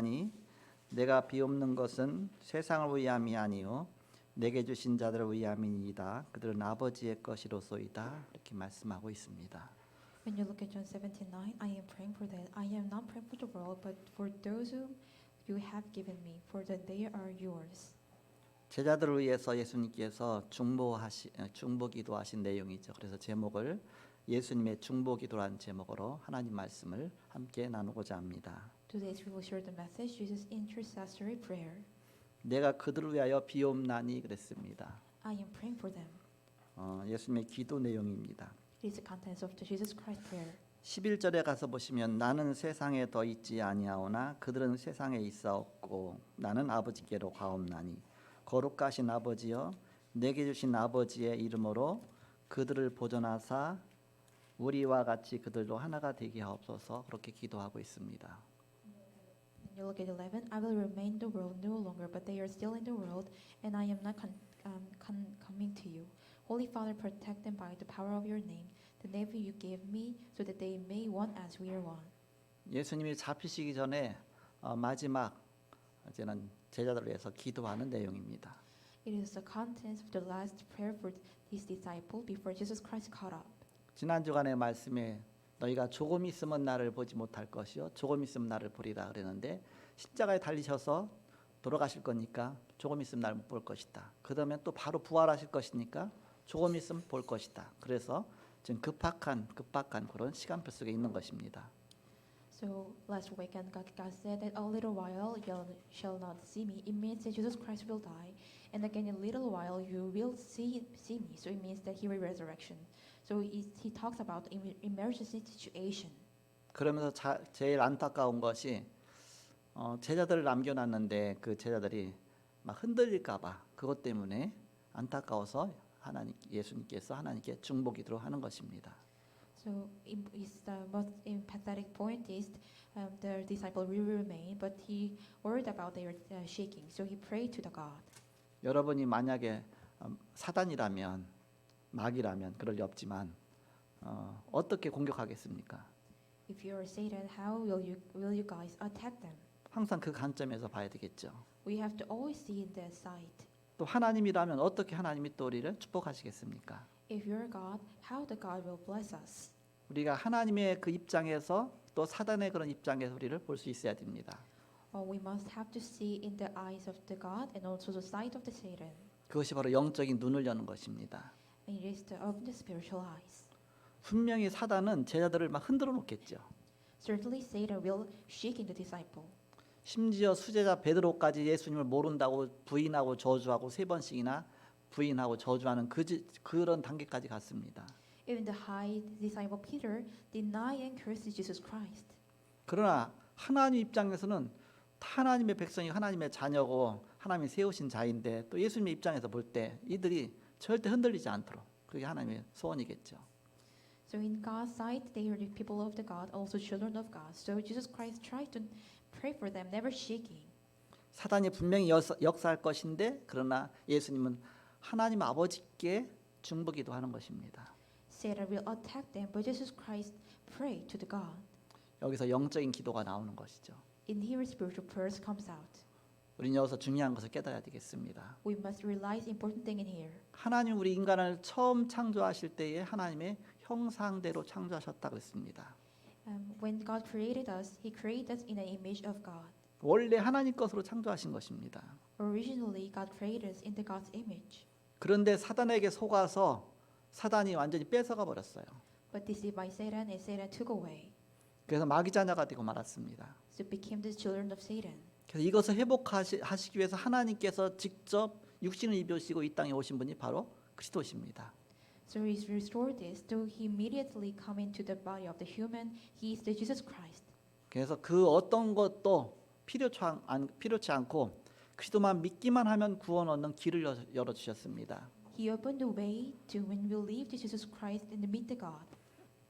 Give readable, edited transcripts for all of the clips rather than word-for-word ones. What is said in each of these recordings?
비옵나니 내가 비옵는 것은 세상을 위함이 아니요 내게 주신 자들을 위함이니이다. 그들은 아버지의 것이로소이다. 이렇게 말씀하고 있습니다. When you look at John 17:9, I am praying for that. I am not praying for the world, but for those whom you have given me, for that they are yours. 제자들을 위해서 예수님께서 중보기도하신 내용이죠. 그래서 제목을 예수님의 중보기도라는 제목으로 하나님 말씀을 함께 나누고자 합니다. Today we will share the message, Jesus' intercessory prayer. 내가 그들을 위하여 비옵나니 그랬습니다. I am praying for them. 예수님의 기도 내용입니다. It is the contents of the Jesus Christ prayer. 11절에 가서 보시면 나는 세상에 더 있지 아니하오나 그들은 세상에 있사옵고 나는 아버지께로 가옵나니 거룩하신 아버지여 내게 주신 아버지의 이름으로 그들을 보존하사 우리와 같이 그들도 하나가 되게 하옵소서. 그렇게 기도하고 있습니다. And you look at 11. I will remain in the world no longer, but they are still in the world, and I am not coming to you. Holy Father, protect them by the power of your name, the name you gave me, so that they may one as we are one. 예수님이 잡히시기 전에 마지막 이제는 제자들을 위해서 기도하는 내용입니다. It is the contents of the last prayer for his disciple before Jesus Christ caught up. 지난 주간의 말씀에 너희가 조금 있으면 나를 보지 못할 것이요 조금 있으면 나를 보리라 그랬는데 십자가에 달리셔서 돌아가실 거니까 조금 있으면 나를 못 볼 것이다. 그다음에 또 바로 부활하실 것이니까 조금 있으면 볼 것이다. 그래서 지금 급박한 그런 시간표 속에 있는 것입니다. So last weekend, God said that a little while you shall not see me. It means that Jesus Christ will die, and again in a little while you will see me. So it means that He will resurrection. So he talks about emergency situation. 그러면서 제일 안타까운 것이 제자들을 남겨놨는데 그 제자들이 막 흔들릴까봐 그것 때문에 안타까워서 예수님께서 하나님께 중보기도로 하는 것입니다. So it's the most empathetic point is the disciple will remain, but he worried about their shaking. So he prayed to the God. 여러분이 만약에 사단이라면 마귀라면 그럴 리 없지만 어떻게 공격하겠습니까? If you are Satan, how will you guys attack them? 항상 그 관점에서 봐야 되겠죠. We have to always see in that side. 또 하나님이라면 어떻게 하나님이 또 우리를 축복하시겠습니까? If you're God, how the God will bless us? 우리가 하나님의 그 입장에서 또 사단의 그런 입장에서 우리를 볼 수 있어야 됩니다. We must have to see in the eyes of the God and also the sight of the Satan. 그것이 바로 영적인 눈을 여는 것입니다. And it is to open the spiritual eyes. 분명히 사단은 제자들을 막 흔들어 놓겠죠. Certainly, Satan will shake in the disciple. 심지어 수제자 베드로까지 예수님을 모른다고 부인하고 저주하고 3번씩이나 부인하고 저주하는 그런 단계까지 갔습니다. Even the high disciple Peter denied and cursed Jesus Christ. 그러나 하나님 입장에서는 하나님의 백성이 하나님의 자녀고 하나님이 세우신 자인데 또 예수님의 입장에서 볼 때 이들이 절대 흔들리지 않도록 그게 하나님의 소원이겠죠. So in God's sight, they are the people of the God, also children of God. So Jesus Christ tried to pray for them, never shaking. 사단이 분명히 역사할 것인데 그러나 예수님은 하나님 아버지께 중보기도 하는 것입니다. Satan will attack them, but Jesus Christ prayed to the God. 여기서 영적인 기도가 나오는 것이죠. In here, spiritual prayers comes out. 우리는 여기서 중요한 것을 깨달아야 되겠습니다. We must realize important thing in here. 하나님 우리 인간을 처음 창조하실 때에 하나님의 형상대로 창조하셨다고 했습니다. When God created us, He created us in the image of God. 원래 하나님 것으로 창조하신 것입니다. Originally, God created us in the God's image. 그런데 사단에게 속아서 사단이 완전히 뺏어가 버렸어요. But deceived by Satan, and Satan took away. 그래서 마귀 자녀가 되고 말았습니다. So became the children of Satan. 그래서 이것을 회복하시기 위해서 하나님께서 직접 육신을 입으시고 이 땅에 오신 분이 바로 그리스도십니다. So He restored this. So He immediately come into the body of the human. He is the Jesus Christ. 그래서 그 어떤 것도 필요치 않고 그리스도만 믿기만 하면 구원 얻는 길을 열어 주셨습니다. He opened the way to when we believe to Jesus Christ and meet the God.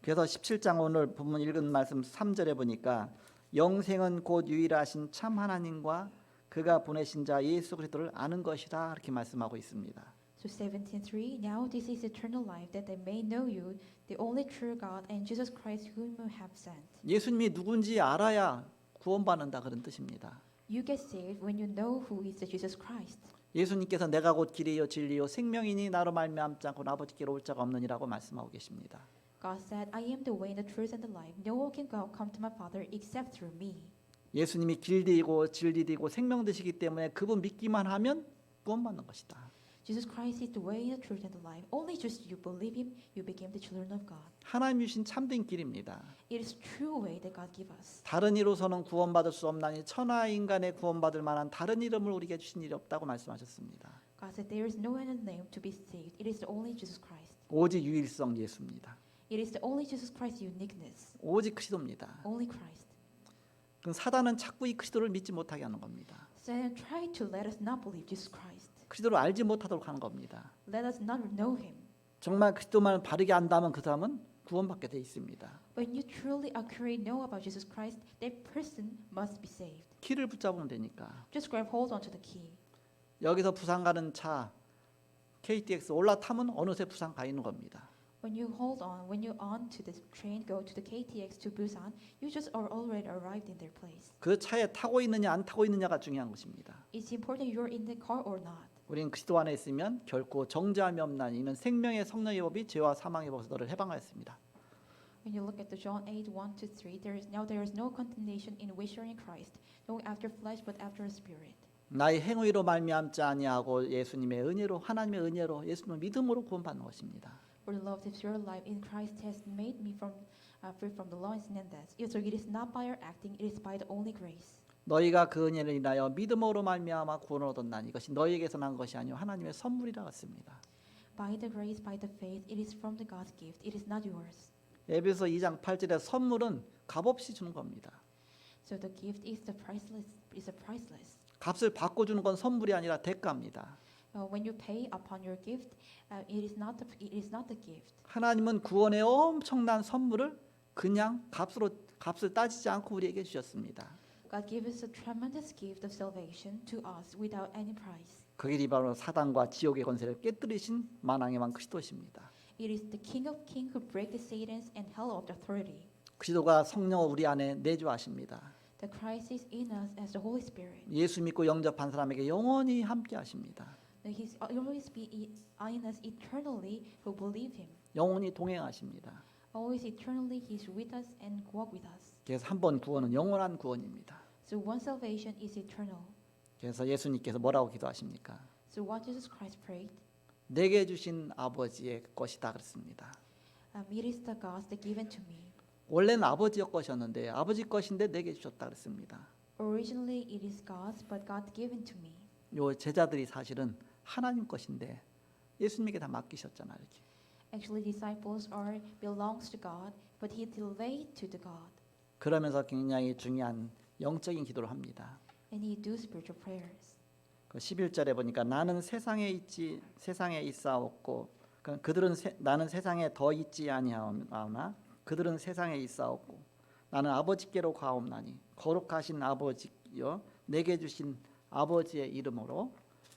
그래서 17장 오늘 본문 읽은 말씀 3절에 보니까 영생은 곧 유일하신 참 하나님과 그가 보내신 자 예수 그리스도를 아는 것이다 이렇게 말씀하고 있습니다. So 17:3 Now this is eternal life that they may know you the only true God and Jesus Christ whom you have sent. 예수님이 누군지 알아야 구원받는다 그런 뜻입니다. You get saved when you know who is the Jesus Christ. 예수님께서 내가 곧 길이요 진리요 생명이니 나로 말미암지 않고 아버지께로 올 자가 없느니라고 말씀하고 계십니다. God said, I am the way, the truth, and the life. No one can come to my Father except through me. 예수님이 길이고 진리이고 생명 되시기 때문에 그분 믿기만 하면 구원받는 것이다. Jesus Christ is the way, the truth, and the life. Only just you believe Him, you became the children of God. 하나님 주신 참된 길입니다. It is true way that God give us. 다른 이로서는 구원받을 수 없나니 천하 인간의 구원받을 만한 다른 이름을 우리에게 주신 일이 없다고 말씀하셨습니다. God said there is no other name to be saved. It is only Jesus Christ. 오직 유일성 예수입니다. It is the only Jesus Christ uniqueness. 오직 그리스도입니다. Only Christ. 그럼 사단은 자꾸 이 그리스도를 믿지 못하게 하는 겁니다. Satan tried to let us not believe Jesus Christ. 그리스도를 알지 못하도록 하는 겁니다. Let us not know Him. 정말 그리스도만 바르게 안다면 그 사람은 구원받게 돼 있습니다. When you truly accurately know about Jesus Christ, that person must be saved. 키를 붙잡으면 되니까. Just grab hold onto the key. 여기서 부산 가는 차 KTX 올라타면 어느새 부산 가 있는 겁니다. When you hold on, when you on to the train, go to the KTX to Busan, you just are already arrived in their place. 그 차에 타고 있느냐 안 타고 있느냐가 중요한 것입니다. It's important you're in the car or not. 우리는 그리스도 안에 있으면 결코 정죄함이 없나니 이는 생명의 성령의 법이 죄와 사망의 법에서 너를 해방하였습니다. When you look at the John 8:1-3, there is no condemnation in which you're in Christ, no after flesh but after the Spirit. 나의 행위로 말미암지 아니하고 예수님의 은혜로 하나님의 은혜로 예수님의 믿음으로 구원받는 것입니다. For the love of your life in Christ has made me free from the law and sin and death. So it is not by our acting, it is by the only grace. 너희가 그 은혜를 인하여 믿음으로 말미암아 구원을 얻었나니 이것이 너희에게서 난 것이 아니요 하나님의 선물이라 했습니다. By the grace, by the faith, it is from the God's gift. It is not yours. 에베소 2장 8절에 선물은 값없이 주는 겁니다. So the gift is priceless. 값을 받고 주는 건 선물이 아니라 대가입니다. When you pay upon your gift, it is not the gift. 하나님은 구원의 엄청난 선물을 그냥 값을 따지지 않고 우리에게 주셨습니다. God gave us a tremendous gift of salvation to us without any price. 그 길이 바로 사단과 지옥의 권세를 깨뜨리신 만왕의 왕 그리스도십니다. It is the King of Kings who break the Satan's and hell of authority. 그리스도가 성령을 우리 안에 내주하십니다. The Christ is in us as the Holy Spirit. 예수 믿고 영접한 사람에게 영원히 함께 하십니다. He's always be in us eternally who believe Him. 영원히 동행하십니다. Always eternally He's with us and walk with us. 그래서 한 번 구원은 영원한 구원입니다. So one salvation is eternal. 그래서 예수님께서 뭐라고 기도하십니까? So what Jesus Christ prayed, 내게 주신 아버지의 것이다 그랬습니다. it is the God's given to me. 원래는 아버지의 것이었는데 아버지 것인데 내게 주셨다 그랬습니다. Originally it is God's, but God given to me. 요 제자들이 사실은 하나님 것인데 예수님에게 다 맡기셨잖아요. 이렇게. Actually, disciples belongs to God, but He delayed to the God, 그러면서 굉장히 중요한 영적인 기도를 합니다. and He do spiritual prayers. 그 11절에 보니까 나는 세상에 있사옵고 나는 세상에 더 있지 아니하오나 그들은 세상에 있사옵고 나는 아버지께로 가옵나니 거룩하신 아버지여 내게 주신 아버지의 이름으로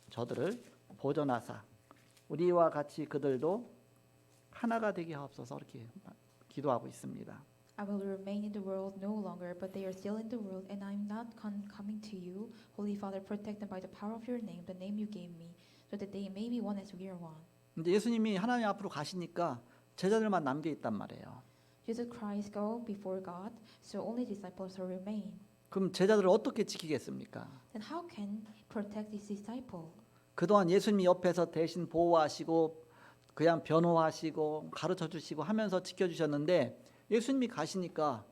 저들을 보존하사 우리와 같이 그들도 하나가 되게 하옵소서 이렇게 기도하고 있습니다. I will remain in the world no longer, but they are still in the world, and I am not coming to you. Holy Father, protect them by the power of your name, the name you gave me, so that they may be one as we are one. 근데 예수님이 하나님 앞으로 가시니까 제자들만 남겨 있단 말이에요. Jesus Christ go before God, so only disciples will remain. 그럼 제자들을 어떻게 지키겠습니까? Then how can protect his disciple? 그동안 예수님이 옆에서 대신 보호하시고 그냥 변호하시고 가르쳐 주시고 하면서 지켜주셨는데 예수님이 가시니까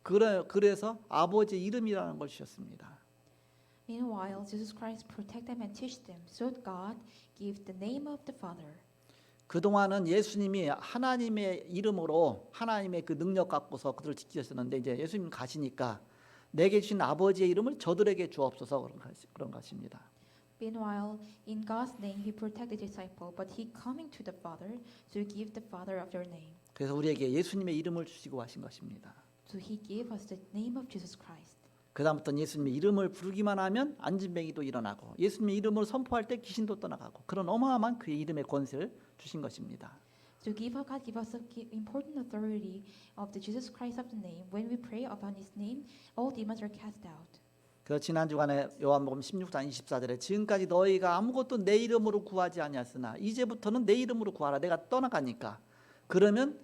그래서 아버지 이름이라는 걸 주셨습니다. Meanwhile, Jesus Christ protect them and teach them, so God give the name of the Father. 그동안은 예수님이 하나님의 이름으로 하나님의 그 능력 갖고서 그들을 지키셨는데 이제 예수님 가시니까 내게 주신 아버지의 이름을 저들에게 주옵소서 그런 것입니다. Meanwhile, in God's name, He protect the disciple, but He coming to the Father to give the Father of your name. 그래서 우리에게 예수님의 이름을 주시고 하신 것입니다. So He gave us the name of Jesus Christ. 그다음부터 예수님의 이름을 부르기만 하면 안진뱅이도 일어나고 예수님의 이름을 선포할 때 귀신도 떠나가고 그런 어마어마한 그의 이름의 권세를 주신 것입니다. So God give us important authority of the Jesus Christ of the name. When we pray upon His name, all demons are cast out. 그 지난 주간에 요한복음 16장 24절에 지금까지 너희가 아무것도 내 이름으로 구하지 아니하였으나 이제부터는 내 이름으로 구하라. 내가 떠나가니까. 그러면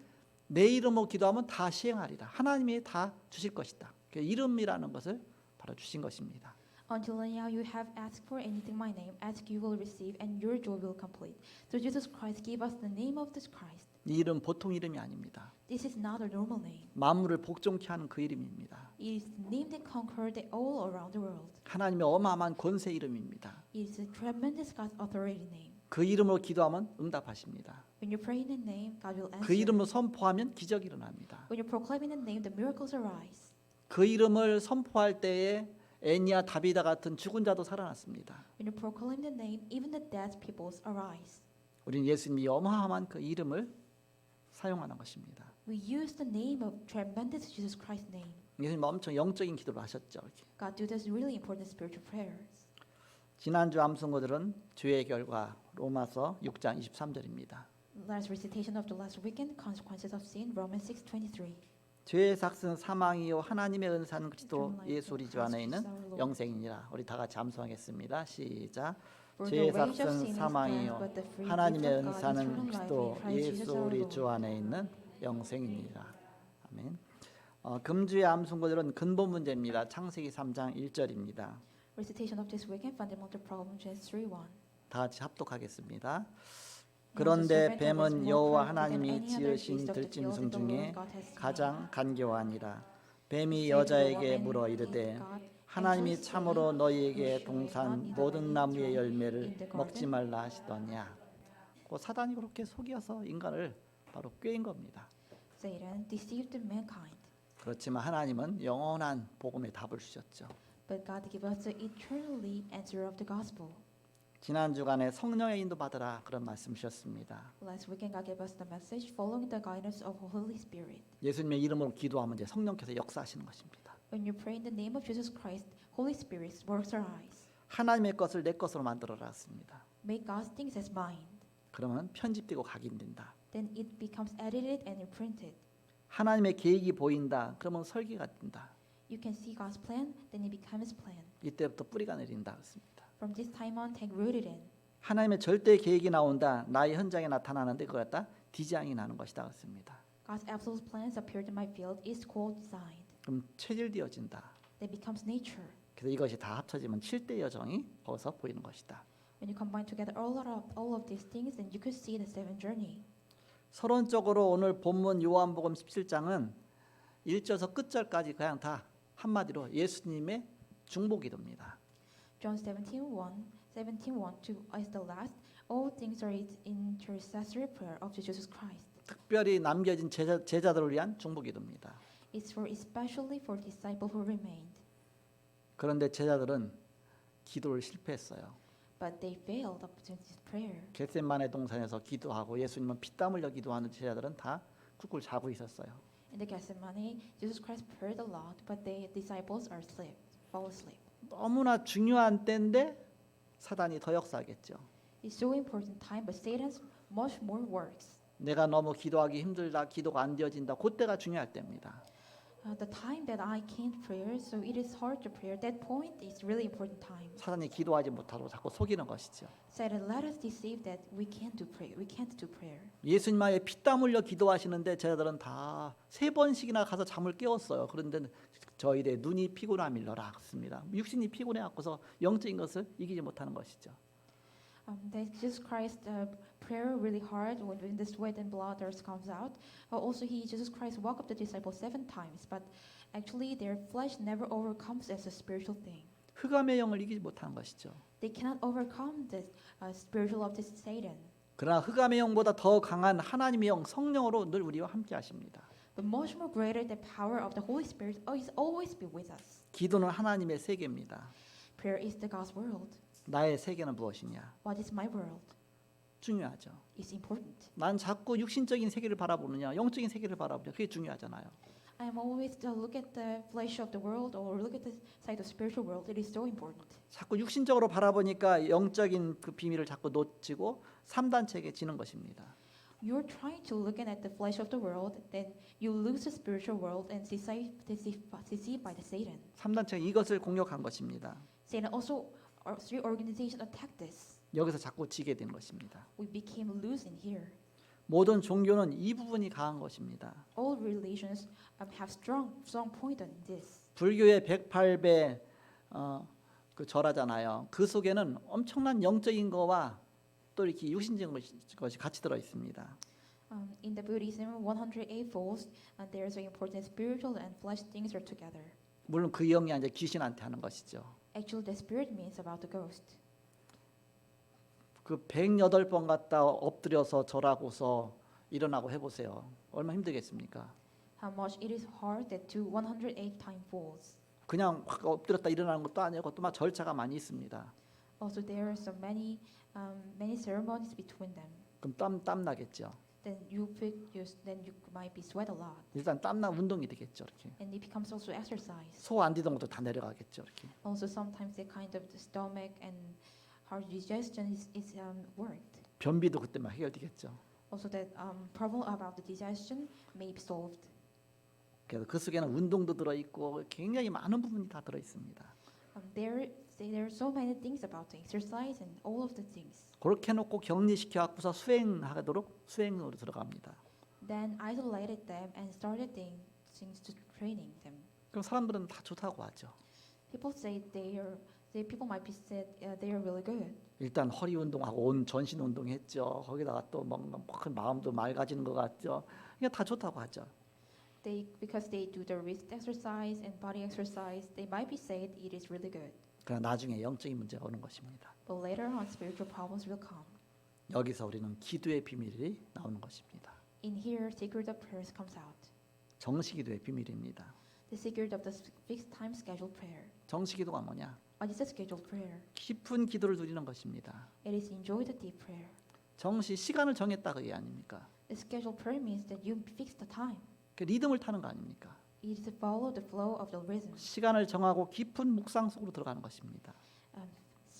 내 이름으로 기도하면 다 시행하리라. 하나님이 다 주실 것이다. 그 이름이라는 것을 바로 주신 것입니다. Until now you have asked for anything in my name, ask you will receive, and your joy will complete. So Jesus Christ gave us the name of this Christ. 이 이름 보통 이름이 아닙니다. This is not a normal name. 만물을 복종케 하는 그 이름입니다. It is the name that conquered all around the world. 하나님의 어마어마한 권세 이름입니다. It is a tremendous God's authority name. 그 이름으로 기도하면 응답하십니다. When you pray in the name, God will answer. 그 이름으로 선포하면 기적이 일어납니다. When you proclaim in the name, the miracles arise. 그 이름을 선포할 때에 애니야 다비다 같은 죽은 자도 살아났습니다. When you proclaim the name, even the dead peoples arise. 우리는 예수님이 어마어마한 그 이름을 사용하는 것입니다. We use the name of tremendous Jesus Christ's name. 예수님 엄청 영적인 기도를 하셨죠. 이렇게. God do this really important spiritual prayers. 지난주 암송고들은 주의 결과 로마서 6장 23절입니다. Last recitation of the last weekend, consequences of sin, Romans 6:23. 죄의 삭은 사망이요 하나님의 은사는 그리스도 예수 우리 주 안에 있는 영생이니라. 우리 다 같이 암송하겠습니다. 시작. 죄의 삭은 사망이요 하나님의 은사는 그리스도 예수 우리 주 안에 있는 영생이니라. 아멘. 금주의 암송고들은 근본 문제입니다. 창세기 3장 1절입니다. Recitation of this weekend, fundamental problem, Genesis 3:1. 다 같이 합독하겠습니다. 그런데 뱀은 여호와 하나님이 지으신 들짐승 중에 가장 간교하니라. 뱀이 여자에게 물어 이르되 하나님이 참으로 너희에게 동산 모든 나무의 열매를 먹지 말라 하시더냐. 그 사단이 그렇게 속여서 인간을 바로 꾀인 겁니다. Satan deceived mankind, 그렇지만 하나님은 영원한 복음의 답을 주셨죠. but God gave us the eternally answer of the gospel. 지난 주간에 성령의 인도 받으라 그런 말씀 주셨습니다. Last weekend, God gave us the message following the guidance of Holy Spirit. 예수님의 이름으로 기도하면 이제 성령께서 역사하시는 것입니다. When you pray in the name of Jesus Christ, Holy Spirit works arise. 하나님의 것을 내 것으로 만들어라 했습니다. Make God's things as mine. 그러면 편집되고 각인된다. Then it becomes edited and imprinted. 하나님의 계획이 보인다. 그러면 설계가 된다. You can see God's plan, then it becomes plan. 이때부터 뿌리가 내린다 했습니다. From this time on, take rooted in. 하나님의 절대 계획이 나온다. 나의 현장에 나타나는데 그걸 갖다 디자인이 나는 것이다 했습니다. God's absolute plans appeared in my field is called design. 그럼 체질되어진다. That becomes nature. 그래서 이것이 다 합쳐지면 7대 여정이 거기서 보이는 것이다. When you combine together all of these things, then you could see the seventh journey. 서론적으로 오늘 본문 요한복음 17장은 1절에서 끝절까지 그냥 다 한마디로 예수님의 중보기도입니다. John 17:1 to is the last. All things are intercessory prayer of Jesus Christ. 특별히 남겨진 제자들을 위한 중보기도입니다. It's for especially for disciples who remained. 그런데 제자들은 기도를 실패했어요. But they failed up to this prayer. 겟세마네 동산에서 기도하고 예수님은 피땀 흘려 기도하는 제자들은 다 꿀꿀 자고 있었어요. In the Gethsemane, Jesus Christ prayed a lot, but the disciples fall asleep. 너무나 중요한 때인데 사단이 더 역사하겠죠. It's so important time, but Satan's much more works. 내가 너무 기도하기 힘들다, 기도가 안 되어진다. 그때가 중요할 때입니다. The time that I can't pray, so it is hard to pray. That point is really important time. 사단이 기도하지 못하도록 자꾸 속이는 것이죠. Satan let us deceive that we can't do prayer. We can't do prayer. 예수님의 피땀 흘려 기도하시는데 제자들은 다 3번씩이나 가서 잠을 깨웠어요. 그런데 저희의 눈이 피곤함 일러라 했습니다. 육신이 피곤해 갖고서 영적인 것을 이기지 못하는 것이죠. That Jesus Christ prayer really hard when the sweat and blood comes out. Also, Jesus Christ woke up the disciples 7 times, but actually their flesh never overcomes as a spiritual thing. 흑암의 영을 이기지 못하는 것이죠. They cannot overcome the spiritual of this Satan. 그러나 흑암의 영보다 더 강한 하나님의 영 성령으로 늘 우리와 함께 하십니다. But much more greater the power of the Holy Spirit is always be with us. 기도는 하나님의 세계입니다. Prayer is the God's world. 나의 세계는 무엇이냐? What is my world? 중요하죠. It's important. 난 자꾸 육신적인 세계를 바라보느냐, 영적인 세계를 바라보느냐, 그게 중요하잖아요. I am always to look at the flesh of the world or look at the side of spiritual world. It is so important. 자꾸 육신적으로 바라보니까 영적인 그 비밀을 자꾸 놓치고 3단체에게 지는 것입니다. you're trying to look at the flesh of the world, then you lose the spiritual world and deceived by the Satan. 3단체가 이것을 공격한 것입니다. Satan also, or three organizations attacked this. 여기서 자꾸 지게 된 것입니다. We became loose in here. 모든 종교는 이 부분이 강한 것입니다. All religions have strong point on this. 불교의 108배 그 절하잖아요. 그 속에는 엄청난 영적인 거와 또 이렇게 육신적인 것이 같이 들어 있습니다. In the Buddhism, 108 folds, and there is an important spiritual and flesh things are together. 물론 그 영이 이제 귀신한테 하는 것이죠. Actually, the spirit means about the ghost. 그 108번 갔다 엎드려서 절하고서 일어나고 해보세요. 얼마나 힘들겠습니까? How much it is hard that to 108 time falls. 그냥 확 엎드렸다 일어나는 것도 아니고 또 막 절차가 많이 있습니다. Also, there are so many ceremonies between them. 그럼 땀 나겠죠. Then then you might be sweat a lot, 일단 땀나 운동이 되겠죠. 이렇게 and it becomes also exercise. 소 안 뒤던 것도 다 내려가겠죠. 이렇게 Also, sometimes the kind of the stomach and hard digestion is worked. 변비도 그때 막 해결되겠죠. Also, that problem about the digestion may be solved. 그래서 그 속에는 운동도 들어 있고 굉장히 많은 부분이 다 들어 있습니다. There are so many things about the exercise and all of the things. 그렇게 해놓고 격리시켜 갖고서 수행으로 들어갑니다. Then isolated them and started things to training them. 그럼 사람들은 다 좋다고 하죠. People say people might be said they are really good. 일단 허리 운동하고 온 전신 운동했죠. 거기다가 또 뭔가 큰 마음도 맑아지는 것 같죠. 그냥 다 좋다고 하죠. Because they do the wrist exercise and body exercise, they might be said it is really good. 그러나 나중에 영적인 문제가 오는 것입니다. But later on, spiritual problems will come. 여기서 우리는 기도의 비밀이 나오는 것입니다. In here, secret of prayers comes out. 정시기도의 비밀입니다. The secret of the fixed time scheduled prayer. 정시기도가 뭐냐? What is a scheduled prayer? 깊은 기도를 누리는 것입니다. It is enjoy the deep prayer. 정시 시간을 정했다 그 얘기 아닙니까? The scheduled prayer means that you fix the time. 그 리듬을 타는 거 아닙니까? It is to follow the flow of the rhythm. 시간을 정하고 깊은 묵상 속으로 들어가는 것입니다.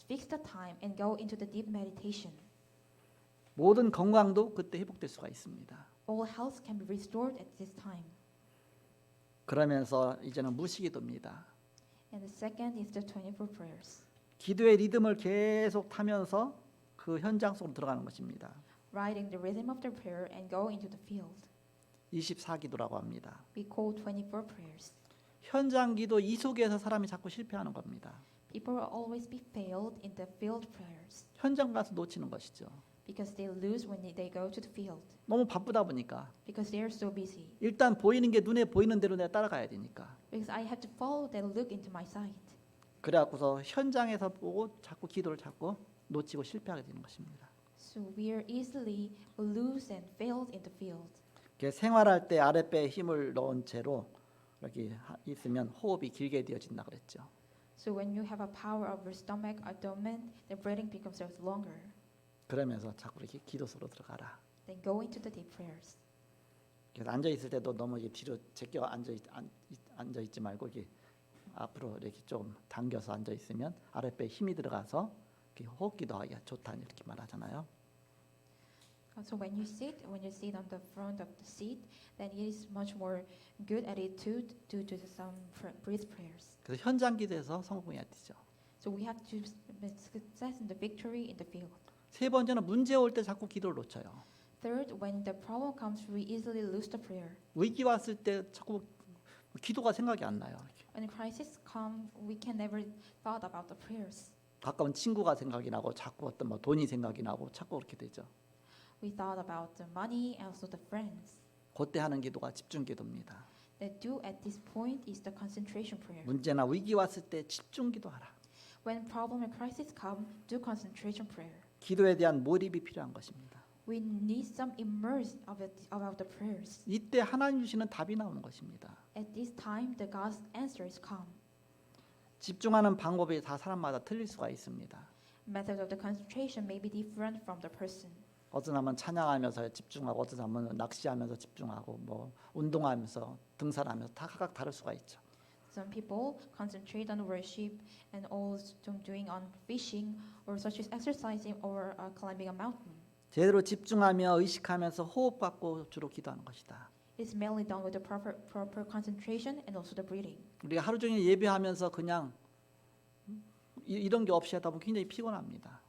Fix the time and go into the deep meditation. 모든 건강도 그때 회복될 수가 있습니다. All health can be restored at this time. 그러면서 이제는 무시기도입니다. And the second is the 24 prayers. 기도의 리듬을 계속 타면서 그 현장 속으로 들어가는 것입니다. Riding the rhythm of the prayer and go into the field. 24기도라고 합니다. We call 24 prayers. 현장 기도 이 속에서 사람이 자꾸 실패하는 겁니다. People will always be failed in the field prayers 현장 가서 놓치는 것이죠. because they lose when they go to the field 너무 바쁘다 보니까 because they are so busy. 일단 보이는 게 눈에 보이는 대로 내가 따라가야 되니까. Because I have to follow that look into my sight. 그래갖고서 현장에서 보고 자꾸 기도를 자꾸 놓치고 실패하게 되는 것입니다. So we are easily lose and failed in the field. 생활할 때 아랫배에 힘을 넣은 채로 이렇게 있으면 호흡이 길게 되어진다 그랬죠. So when you have a power of your stomach, abdomen, the breathing becomes longer. 그러면서 자꾸 이렇게 기도 속으로 들어가라. Then go into the deep prayers. 그래서 앉아 있을 때도 너무 이제 뒤로 제껴 앉아 있지 말고 이렇게 앞으로 이렇게 좀 당겨서 앉아 있으면 아랫배에 힘이 들어가서 이렇게 호흡기도 하기가 좋다 이렇게 말하잖아요. So when you sit on the front of the seat, then it is much more good attitude to some breath prayers. 그래서 현장 기도에서 성공해야 되죠. So we have to make success in the victory in the field. 세 번째는 문제 올 때 자꾸 기도를 놓쳐요. Third, when the problem comes, we easily lose the prayer. 위기 왔을 때 자꾸 기도가 생각이 안 나요. 이렇게. When crisis come, we can never thought about the prayers. 가까운 친구가 생각이 나고 자꾸 어떤 뭐 돈이 생각이 나고 자꾸 그렇게 되죠. We thought about the money and also the friends. 그때 하는 기도가 집중 기도입니다. That do at this point is the concentration prayer. 문제나 위기 왔을 때 집중 기도하라. When problem and crisis come, do concentration prayer. 기도에 대한 몰입이 필요한 것입니다. We need some immerse about the prayers. 이때 하나님 주시는 답이 나오는 것입니다. At this time, the God's answers come. 집중하는 방법이 다 사람마다 틀릴 수가 있습니다. Method of the concentration may be different from the person. 어떤 사람은 찬양하면서 집중하고 어떤 사람은 낚시하면서 집중하고 뭐 운동하면서 등산하면서 다 각각 다를 수가 있죠. Some people concentrate on worship and also doing on fishing or such as exercising or climbing a mountain. 제대로 집중하며 의식하면서 호흡받고 주로 기도하는 것이다. It's mainly done with the proper concentration and also the breathing. 우리가 하루 종일 예배하면서 그냥 이런 게 없이 하다 보면 굉장히 피곤합니다.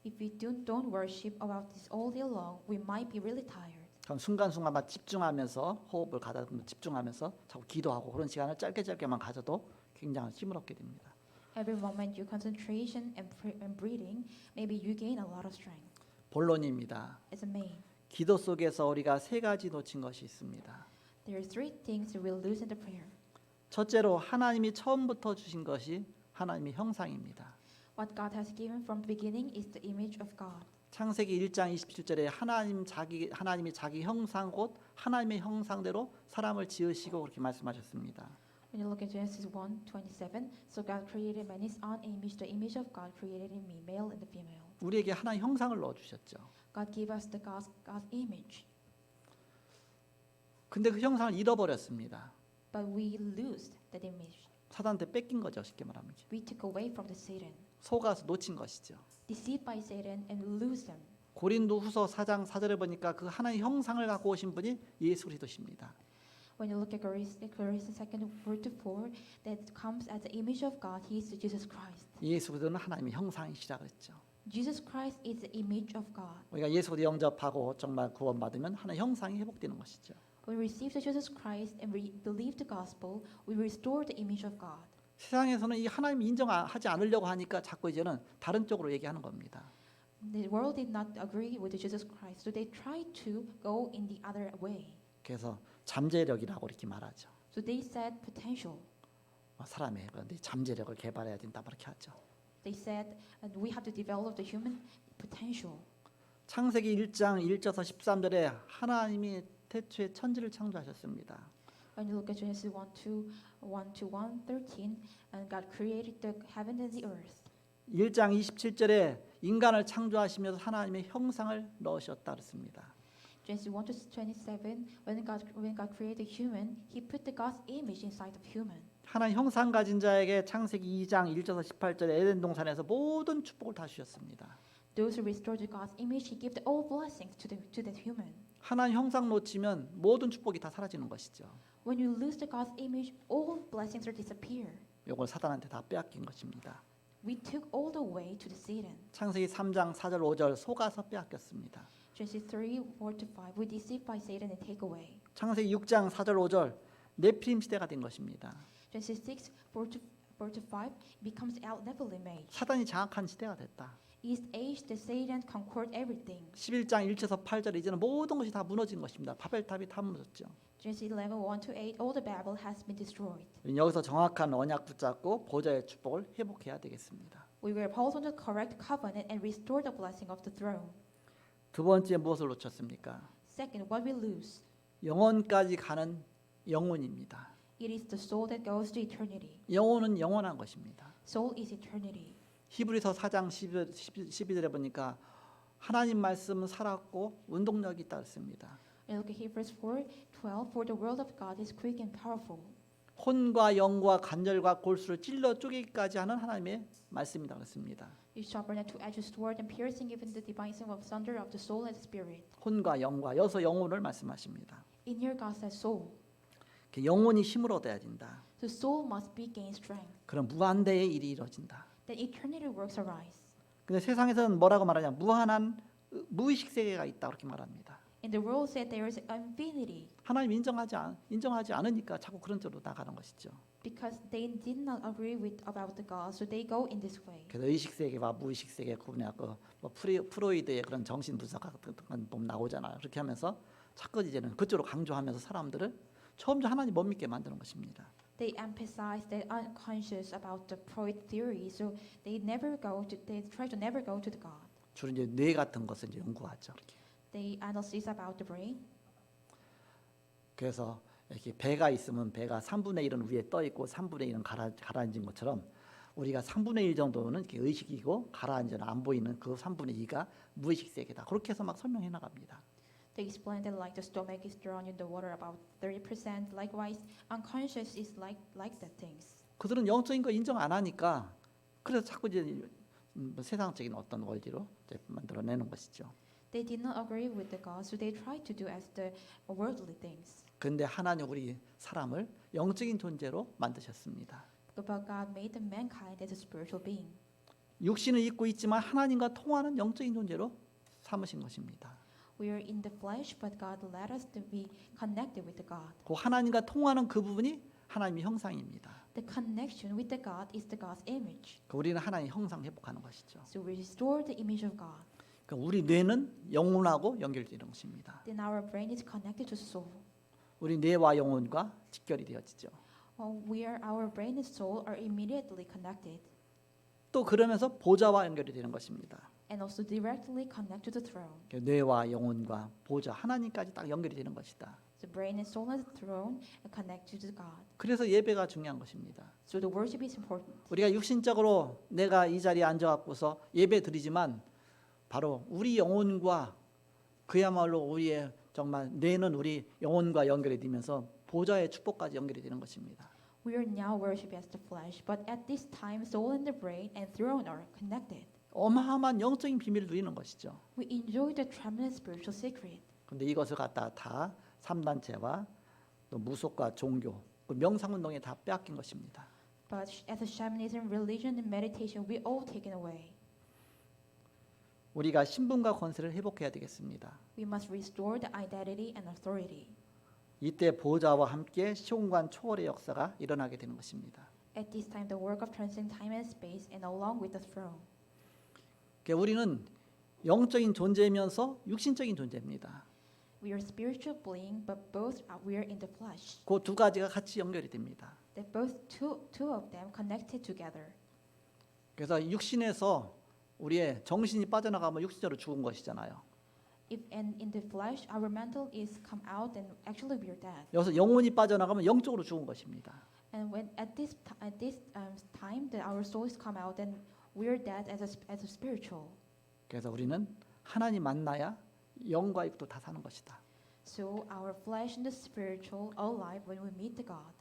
If we don't worship about this all day long, we might be really tired. 그럼 순간순간만 집중하면서 호흡을 가다듬고 집중하면서 자꾸 기도하고 그런 시간을 짧게만 가져도 굉장히 힘을 얻게 됩니다. Every moment your concentration and breathing, maybe you gain a lot of strength. 본론입니다. As a main, 기도 속에서 우리가 세 가지 놓친 것이 있습니다. there are three things that we'll lose in the prayer. 첫째로 하나님이 처음부터 주신 것이 하나님의 형상입니다. What God has given from the beginning is the image of God. 창세기 1장 27절에 하나님이 자기 형상 곧 하나님의 형상대로 사람을 지으시고 그렇게 말씀하셨습니다. When you look at Genesis 1:27, so God created man in his own image, the image of God created in me, male and the female. 우리에게 하나의 형상을 넣어 주셨죠. God gave us the God's image, 근데 그 형상을 잃어버렸습니다. but we lost that image. 사단한테 뺏긴 거죠. 쉽게 말하면 We took away from the Satan, 속아서 놓친 것이죠. deceived by Satan, and lose them. 고린도후서 4장 4절에 보니까 그 하나의 형상을 갖고 오신 분이 예수 그리스도십니다. When you look at Galatians 2:4, that comes as the image of God, He is Jesus Christ. 예수 그리스도는 하나님의 형상이시라 그랬죠. Jesus Christ is the image of God. 우리가 예수 그리스도 영접하고 정말 구원받으면 하나의 형상이 회복되는 것이죠. When we receive the Jesus Christ and we believe the gospel, we restore the image of God. 세상에서는 이 하나님 인정하지 않으려고 하니까 자꾸 이제는 다른 쪽으로 얘기하는 겁니다. The world did not agree with Jesus Christ, so they tried to go in the other way. 그래서 잠재력이라고 이렇게 말하죠. So they said potential. 사람의 그런데 잠재력을 개발해야 된다 그렇게 하죠. They said we have to develop the human potential. 창세기 1장 1절에서 13절에 하나님이 태초에 천지를 창조하셨습니다. When you look at Genesis 1:1-1:13, and God created the heaven and the earth. 1장 27절에 인간을 창조하시면서 하나님의 형상을 넣으셨다 그랬습니다. Genesis 1:27, when God created the human, He put the God's image inside of human. 하나님 형상 가진 자에게 창세기 2장 1절에서 18절에 에덴 동산에서 모든 축복을 다 주셨습니다. Those who restore to God's image, He gave all blessings to the human. 하나님 형상 놓치면 모든 축복이 다 사라지는 것이죠. When you lose the God's image, all blessings are disappear. 이걸 사단한테 다 빼앗긴 것입니다. We took all the way to the Satan. 창세기 3장 4절 5절 속아서 빼앗겼습니다. Genesis 3:4-5, we deceived by Satan and take away. 창세기 6장 4절 5절 네피림 시대가 된 것입니다. Genesis 6:4-5 becomes Nephilim age. 사단이 장악한 시대가 됐다. East age, the Satan conquered everything. 11장 1절에서 8절 이제는 모든 것이 다 무너진 것입니다. 바벨탑이 다 무너졌죠. Genesis 11:1-8, all the Babel has been destroyed. 여기서 정확한 언약 붙잡고 보좌의 축복을 회복해야 되겠습니다. We were held on the correct covenant and restore the blessing of the throne. 두 번째 무엇을 놓쳤습니까? Second, what we lose, 영원까지 가는 영혼입니다. it is the soul that goes to eternity. 영혼은 영원한 것입니다. Soul is eternity. 히브리서 4장 12절에 보니까 하나님 말씀은 살았고 운동력이 있다 했습니다. And look at Hebrews 4:12, for the word of God is quick and powerful. 혼과 영과 관절과 골수를 찔러 쪼개기까지 하는 하나님의 말씀이다 그랬습니다. Is sharper than two-edged sword and piercing even the dividing of sunder of the soul and spirit. 혼과 영과 여기서 영혼을 말씀하십니다. In here God says soul. 영혼이 힘을 얻어야 된다. The soul must be gain strength. 그럼 무한대의 일이 이루어진다. Then eternity works arise. 근데 세상에서는 뭐라고 말하냐? 무한한 무의식 세계가 있다 그렇게 말합니다. In the world said there is infinity 하나님 인정하지 않으니까 자꾸 그런 쪽으로 나가는 것이죠. because they did not agree about the God, so they go in this way. 그래서 의식 세계와 무의식 세계 구분해갖고 뭐 프로이드의 그런 정신 분석 같은 건 보면 나오잖아요. 그렇게 하면서 자꾸 이제는 그쪽으로 강조하면서 사람들을 처음부터 하나님 못 믿게 만드는 것입니다. They emphasize that unconscious about the Freud theory, so they try to never go to the God. 주로 이제 뇌 같은 것을 이제 연구하죠. 이렇게. They analyze about the brain. 그래서 이렇게 배가 있으면 배가 3분의 1은 위에 떠 있고 3분의 1은 가라앉은 것처럼 우리가 3분의 1 정도는 이렇게 의식이고 가라앉은 안 보이는 그 3분의 2가 무의식 세계다. 그렇게 해서 막 설명해 나갑니다. They explain that like the stomach is drawn in the water about 30%. Likewise, unconscious is like that things. 그들은 영적인 거 인정 안 하니까 그래서 자꾸 이제 세상적인 어떤 원리로 이제 만들어내는 것이죠. They did not agree with the God, so they tried to do as the worldly things. 근데 하나님 우리 사람을 영적인 존재로 만드셨습니다. But God made the mankind as a spiritual being. 육신을 입고 있지만 하나님과 통하는 영적인 존재로 삼으신 것입니다. We are in the flesh, but God led us to be connected with the God. 그 하나님과 통하는 그 부분이 하나님의 형상입니다. The connection with the God is the God's image. 우리는 하나님의 형상 회복하는 것이죠. So we restore the image of God. 그러니까 우리 뇌는 영혼하고 연결되는 것입니다. Then our brain is connected to the soul. 우리 뇌와 영혼과 직결이 되어지죠. Our brain and soul are immediately connected, 또 그러면서 보좌와 연결이 되는 것입니다. and also directly connect to the throne. 뇌와 영혼과 보좌 하나님까지 딱 연결이 되는 것이다. The brain and soul and the throne connect to the God. 그래서 예배가 중요한 것입니다. So the worship is important. 우리가 육신적으로 내가 이 자리에 앉아갖고서 예배 드리지만 바로 우리 영혼과 그야말로 우리의 정말 뇌는 우리 영혼과 연결이 되면서 보좌의 축복까지 연결이 되는 것입니다. We are now worship as the flesh, but at this time, soul and the brain and throne are connected. 어마어마한 영적인 비밀을 누리는 것이죠. We enjoy the tremendous spiritual secret. 그런데 이것을 갖다 다 3단체와 또 무속과 종교, 그 명상운동에 다 빼앗긴 것입니다. But as a shamanism, religion, and meditation, we all taken away. 우리가 신분과 권세를 회복해야 되겠습니다. We must restore the identity and authority. 이때 보좌와 함께 시공간 초월의 역사가 일어나게 되는 것입니다. At this time, the work of transcending time and space, and along with the throne. 그러니까 우리는 영적인 존재이면서 육신적인 존재입니다. We are spiritual being, but both we are in the flesh. 그 두 가지가 같이 연결이 됩니다. That both two of them connected together. 그래서 육신에서 우리의 정신이 빠져나가면 육신적으로 죽은 것이잖아요. If and in the flesh, our mental is come out, and actually we are dead. 여기서 영혼이 빠져나가면 영적으로 죽은 것입니다. And when at this time that our souls come out, then we are dead as a spiritual. 그래서 우리는 하나님 만나야 영과 육도 다 사는 것이다. So our flesh and the spiritual are alive when we meet the God.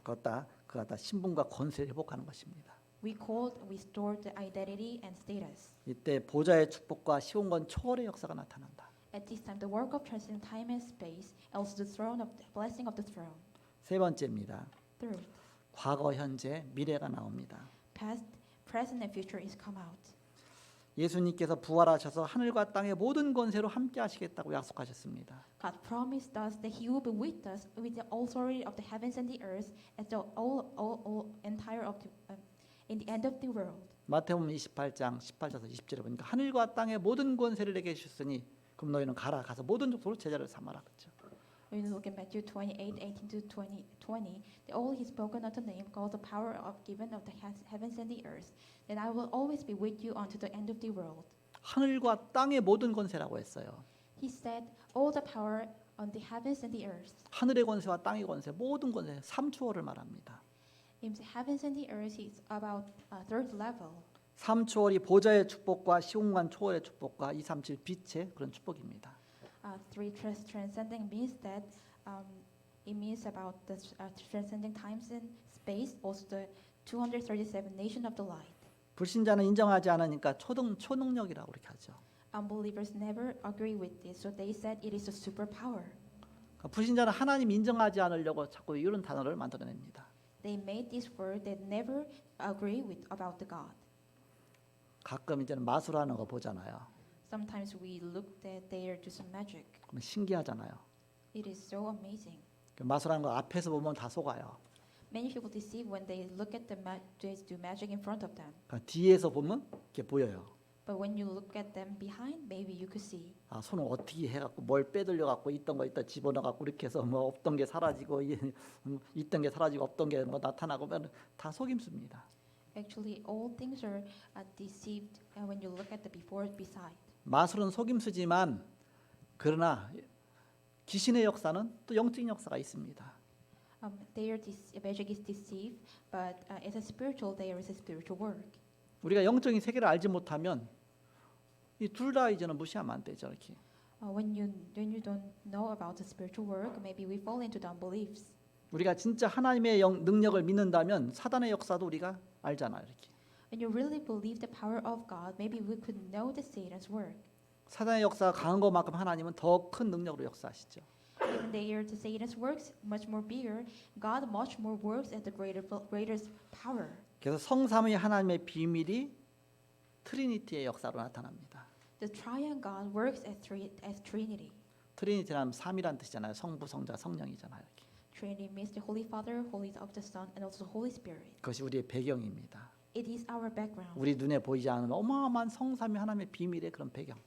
그가 신분과 권세를 회복하는 것입니다. We restore the identity and status. 이때 보좌의 축복과 시온건 초월의 역사가 나타난다. At this time, the work of transcending time and space, also the throne of the blessing of the throne. 세 번째입니다. Third, 과거, 현재, 미래가 나옵니다. past, present, and future is come out. 예수님께서 부활하셔서 하늘과 땅의 모든 권세로 함께 하시겠다고 약속하셨습니다. God promised us that He will be with us with the authority of the heavens and the earth as the all entire of the in the end of the world. 마태복음 28장 18절에서 20절에 보니까 하늘과 땅의 모든 권세를 내게 주셨으니 그럼 너희는 가서 모든 족속으로 제자를 삼아라. 그렇죠. When you look at Matthew 28:18 to 20, all He spoken unto them, called the power of given of the heavens and the earth, then I will always be with you unto the end of the world. 하늘과 땅의 모든 권세라고 했어요. He said, all the power on the heavens and the earth. 하늘의 권세와 땅의 권세, 모든 권세, 삼초월을 말합니다. In the heavens and the earth is about third level. 삼초월이 보좌의 축복과 시공간 초월의 축복과 237 빛의 그런 축복입니다. Transcending means that it means about the transcending times and space, also the 237 nation of the light. 불신자는 인정하지 않으니까 초능력이라고 그렇게 하죠. Unbelievers never agree with this, so they said it is a superpower. 그러니까 불신자는 하나님 인정하지 않으려고 자꾸 이런 단어를 만들어냅니다. They made this word that never agree with about the God. 가끔 이제는 마술하는 거 보잖아요. Sometimes we look that they are do some magic. 그러면 신기하잖아요. It is so amazing. 마술하는 거 앞에서 보면 다 속아요. Many people deceive when they look at they do magic in front of them. 그러니까 뒤에서 보면 이렇게 보여요. But when you look at them behind, maybe you could see. 아, 손을 어떻게 해갖고 뭘 빼돌려 갖고 있던 거 있다 집어넣어갖고 이렇게 해서 뭐 없던 게 사라지고 있던 게 사라지고 없던 게 뭐 나타나고 다 속임수입니다. Actually, all things are deceived when you look at the before beside. 마술은 속임수지만 그러나 귀신의 역사는 또 영적인 역사가 있습니다. Magic is deceived, but as a spiritual, there is a spiritual work. 우리가 영적인 세계를 알지 못하면 이 둘 다 이제는 무시하면 안 되죠. 이렇게. When you don't know about the spiritual work, maybe we fall into the unbeliefs. 우리가 진짜 하나님의 능력을 믿는다면 사단의 역사도 우리가 알잖아요. 이렇게. When you really believe the power of God, maybe we could know the Satan's work. 사단의 역사가 강한 것만큼 하나님은 더 큰 능력으로 역사하시죠. Even though the Satan's works much more bigger, God much more works at the greatest power. 그래서 성삼위 하나님의 비밀이 트리니티의 역사로 나타납니다. The triune God works as Trinity. 트리니티란 삼이란 뜻이잖아요. 성부, 성자, 성령이잖아요. 이렇게. Trinity means the Holy Father, Holy of the Son, and also the Holy Spirit. 그것이 우리의 배경입니다. It is our background. 우리 눈에 보이지 않는 어마어마한 성삼위 하나님의 비밀의 그런 배경.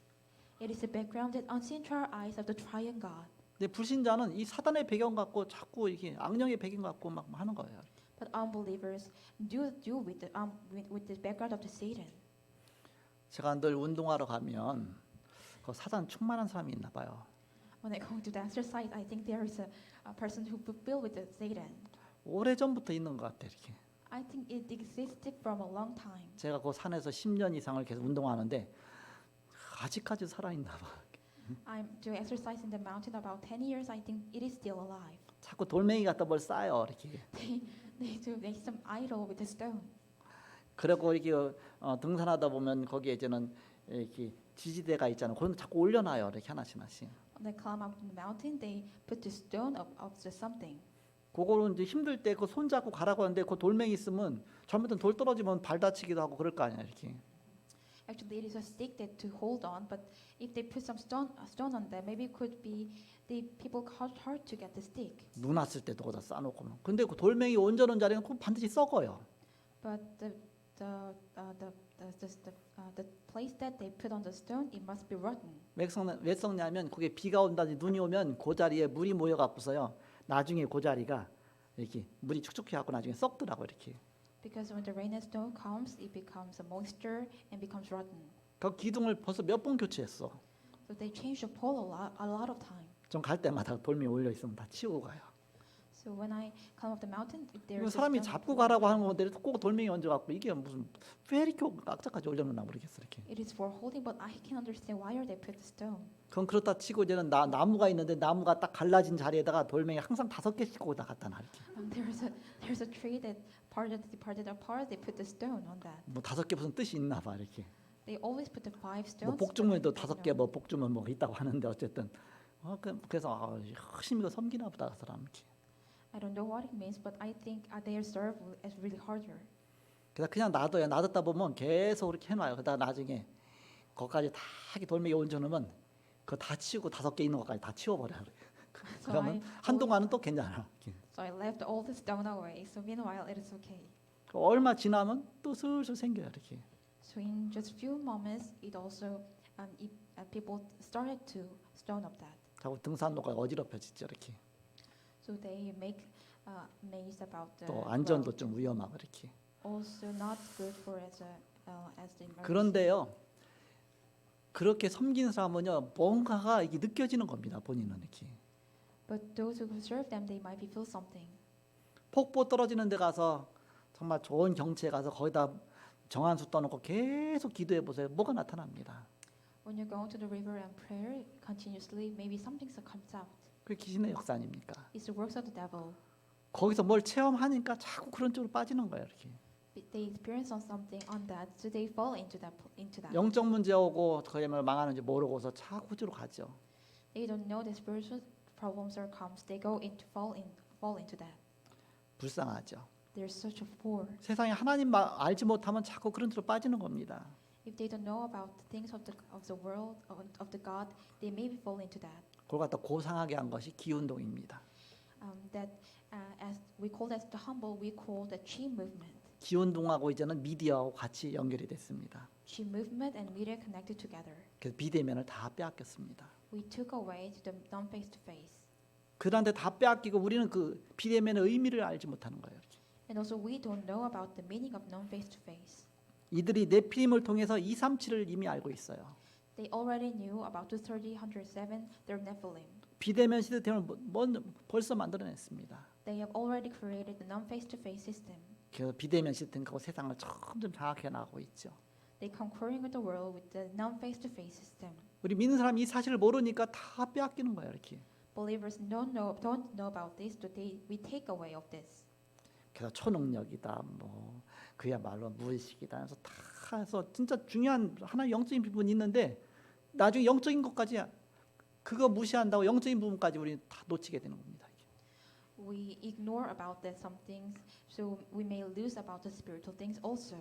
It is the background that unseen to our eyes of the triune God. 근데 불신자는 이 사단의 배경 갖고 자꾸 이게 악령의 배경 갖고 막 하는 거예요. But unbelievers do with the background of the Satan. 제가 늘 운동하러 가면 그 사단 충만한 사람이 있나 봐요. When I go to the exercise, I think there is a person who filled with the Satan. 오래 전부터 있는 것 같아 이렇게. I think it existed from a long time. 제가 그 산에서 10년 이상을 계속 운동하는데 아직까지 살아 있나 봐. I'm doing exercise in the mountain about 10 years. I think it is still alive. 자꾸 돌멩이 갖다 뭘 쌓아요 이렇게. They do make some idol with a stone. 그리고 이렇게 등산하다 보면 거기에 저는 이렇게 지지대가 있잖아요. 그런 거 자꾸 올려놔요 이렇게 하나씩 하나씩. When they climb up the mountain, they put the stone of the something. 그거는 이제 힘들 때 그 손 잡고 가라고 하는데 그 돌멩이 있으면 잘못하면 돌 떨어지면 발 다치기도 하고 그럴 거 아니야 이렇게. Actually, it is a stick that to hold on, but if they put some stone on them, maybe it could be the people hard to get the stick. 눈 왔을 때도 거기다 쌓아놓고. 근데 그 돌멩이 온전한 자리는 꼭 반드시 썩어요. But the place that they put on the stone, it must be rotten. 왜 썩냐면 그게 비가 온다든지 눈이 오면 그 자리에 물이 모여 갖고서요. 나중에 그 자리가 이렇게 물이 축축해 갖고 나중에 썩더라고 이렇게. Because when the rain and snow comes, it becomes a moisture and becomes rotten. 그 기둥을 벌써 몇 번 교체했어. So they change the pole a lot of time. 좀 갈 때마다 돌멩이 올려 있으면 다 치우고 가요. So when I climb up the mountain, there 이거 is a 사람이 stone 잡고 pole. 가라고 하는 건데 꼭 돌멩이 얹어 갖고 이게 무슨 왜 이렇게 악착같이 올려놓나 모르겠어 이렇게. It is for holding, but I can't understand why are they put the stone. 그건 그렇다 치고 이제는 나무가 있는데 나무가 딱 갈라진 자리에다가 돌멩이 항상 5개씩 거기다 갖다 놔 이렇게. There's a tree that parted apart. They put the stone on that. 뭐 5개 무슨 뜻이 있나 봐 이렇게. They always put the 5 뭐 stones. 복주문에도 5개 뭐 복주문 뭐 있다고 하는데 어쨌든 그래서 열심히 이거 섬기나 보다 그 사람 이렇게. I don't know what it means, but I think they serve as really harder. 그래서 그냥 놔둬요. 놔뒀다 보면 계속 이렇게 해놔요. 그러다가 나중에 거기까지 다 이렇게 돌멩이 얹어놓으면 그거 다 치우고 5개 있는 것까지 다 치워버려요. So 그러면 한동안은 또 괜찮아. So I left all the stone away. So meanwhile, it is okay. 얼마 지나면 또 슬슬 생겨요 이렇게. So in just few moments, it also people started to stone up that. 자꾸 등산로가 어지럽혀지죠 이렇게. So they make maze about the 또 안전도 좀 위험하고 이렇게. also not good for as the emergency. 그런데요. 그렇게 섬기는 사람은요 뭔가가 이게 느껴지는 겁니다 본인은 이렇게. But those who serve them, they might feel something. 폭포 떨어지는 데 가서 정말 좋은 경치에 가서 거기다 정한수 떠놓고 계속 기도해 보세요. 뭐가 나타납니다. When you're going to the river and prayer continuously, maybe something comes out. 그게 귀신의 역사 아닙니까? It's the works of the devil. 거기서 뭘 체험하니까 자꾸 그런 쪽으로 빠지는 거예요 이렇게. They experience on something on that, so they fall into that. 영적 문제 오고 그야말로 망하는지 모르고서 자꾸 그쪽으로 가죠. They don't know the spiritual problems or comes. They go into fall into that. 불쌍하죠. They're such a poor. 세상에 하나님 알지 못하면 자꾸 그런 쪽으로 빠지는 겁니다. If they don't know about the things of the world of the God, they maybe fall into that. 그걸 갖다 고상하게 한 것이 기운동입니다. As we call that the humble, we call the Chi movement. 기운동하고 이제는 미디어하고 같이 연결이 됐습니다. Chi movement and media connected together. 그래서 비대면을 다 빼앗겼습니다. We took away the non-face-to-face. 그들한테 다 빼앗기고 우리는 그 비대면의 의미를 알지 못하는 거예요. 이렇게. And also we don't know about the meaning of non-face-to-face. 이들이 네피림을 통해서 237을 이미 알고 있어요. They already knew about 230, 107, their Nephilim. 비대면 시스템을 벌써 만들어냈습니다. They have already created the non-face-to-face system. 그래서 비대면 시스템하고 세상을 점점 장악해 나가고 있죠. They conquering the world with the non-face-to-face system. 우리 믿는 사람이 이 사실을 모르니까 다 빼앗기는 거예요. 이렇게. Believers don't know about this, so we take away of this. 그래서 초능력이다, 뭐 그야말로 무의식이다 해서 다 해서 진짜 중요한 하나의 영적인 부분이 있는데 나중에 영적인 것까지 그거 무시한다고 영적인 부분까지 우리는 다 놓치게 되는 겁니다. We ignore about that some things, so we may lose about the spiritual things also.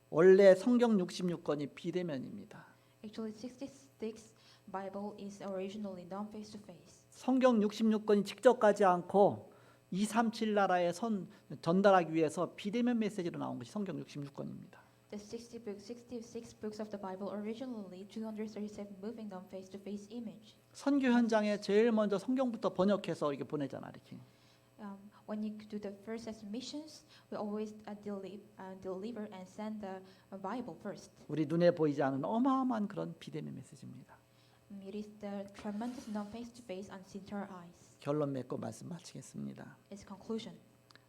원래 성경 66권이 비대면입니다. Actually, 66 Bible is originally done face to face. 성경 66권이 직접 가지 않고 237 나라에 전달하기 위해서 비대면 메시지로 나온 것이 성경 66권입니다. The 66 books of the Bible originally 237 moving them face to face image. 선교 현장에 제일 먼저 성경부터 번역해서 이렇게 보내잖아, 이렇게. When you do the first as missions, we always deliver and send the Bible first. 우리 눈에 보이지 않는 어마어마한 그런 비대면 메시지입니다. It is the tremendous non face to face unseen to our eyes. 결론 맺고 말씀 마치겠습니다. Its conclusion.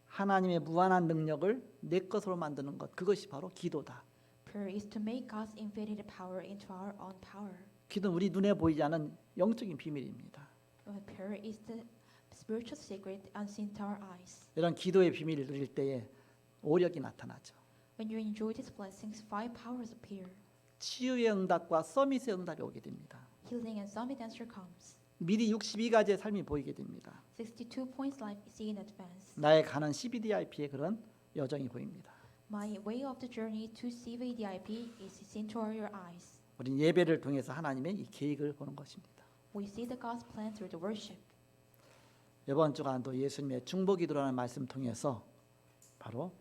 하나님의 무한한 능력을 내 것으로 만드는 것, 그것이 바로 기도다. Prayer is to make God's infinite power into our own power. 기도는 우리 눈에 보이지 않는 영적인 비밀입니다. Prayer is the spiritual secret unseen to our eyes. 이런 기도의 비밀을 누릴 때에 오력이 나타나죠. When you enjoy these blessings, 5 powers appear. 치유의 응답과 서밋의 응답이 오게 됩니다. Healing and summit answer comes. 미리 62가지의 삶이 보이게 됩니다. 62 points life see in advance. 나의 가는 CBDIP의 그런 여정이 보입니다. My way of the journey to CVDIP is seen to your eyes. 우리는 예배를 통해서 하나님의 이 계획을 보는 것입니다. We see the God's plan through the worship. 이번 주간도 예수님의 중보기도라는 말씀 통해서 바로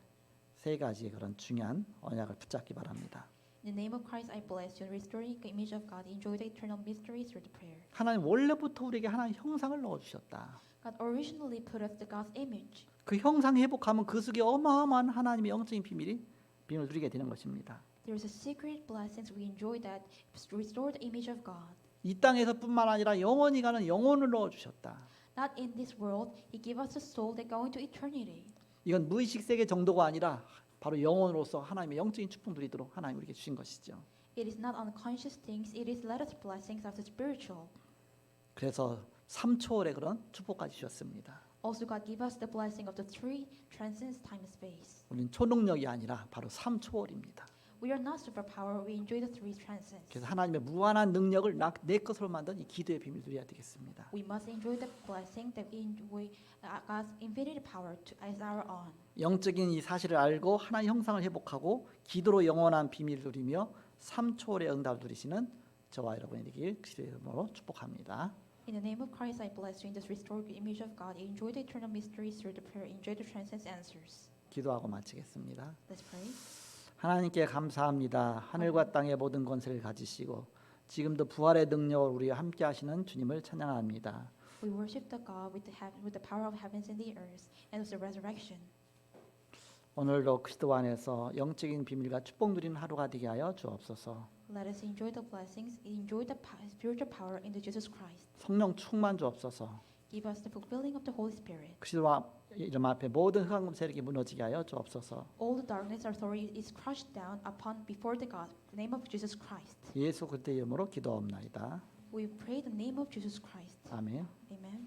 3가지의 그런 중요한 언약을 붙잡기 바랍니다. In the name of Christ, I bless you, restoring the image of God, enjoy the eternal mystery through the prayer. 하나님 원래부터 우리에게 하나님 형상을 넣어주셨다. God originally put us the God's image. 그 형상 회복하면 그 속에 어마어마한 하나님의 영적인 비밀을 누리게 되는 것입니다. There is a secret blessings we enjoy that restore the image of God. 이 땅에서뿐만 아니라 영원히 가는 영혼을 넣어주셨다. Not in this world, He gave us a soul that go into eternity. 이건 무의식 세계 정도가 아니라 바로 영혼으로서 하나님의 영적인 축복 누리도록 하나님 우리에게 주신 것이죠. It is not unconscious things, it is let us blessings of the spiritual. 그래서 3초월의 그런 축복까지 주셨습니다. Also, God gave us the blessing of the 3 transcends time and space. 우리는 초능력이 아니라 바로 3초월입니다. We are not superpower, we enjoy the 3 transcends. 그래서 하나님의 무한한 능력을 내 것으로 만든 이 기도의 비밀을 누려야 되겠습니다. We must enjoy the blessing that we enjoy God's infinite power as our own. 영적인 이 사실을 알고 하나님 형상을 회복하고 기도로 영원한 비밀을 누리며 3초월의 응답을 누리시는 저와 여러분이 되길 그리스도의 이름으로 축복합니다. In the name of Christ, I bless you in this restored image of God. Enjoy the eternal mysteries through the prayer. Enjoy the transcends answers. 기도하고 마치겠습니다. Let's pray. 하나님께 감사합니다. 하늘과 땅의 모든 권세를 가지시고 지금도 부활의 능력을 우리와 함께 하시는 주님을 찬양합니다. We worship the God with the power of heavens and the earth and with the resurrection. 오늘도 그리스도 안에서 영적인 비밀과 축복 누리는 하루가 되게 하여 주옵소서. Let us enjoy the blessings, enjoy the spiritual power in the Jesus Christ. 성령 충만 주옵소서. Give us the fulfilling of the Holy Spirit. 그리스도 이름 앞에 모든 흑암 세력이 무너지게 하여 주옵소서. All the darkness authority is crushed down upon before the God, the name of Jesus Christ. 예수 그리스도의 이름으로 기도하옵나이다. We pray the name of Jesus Christ. 아멘. Amen.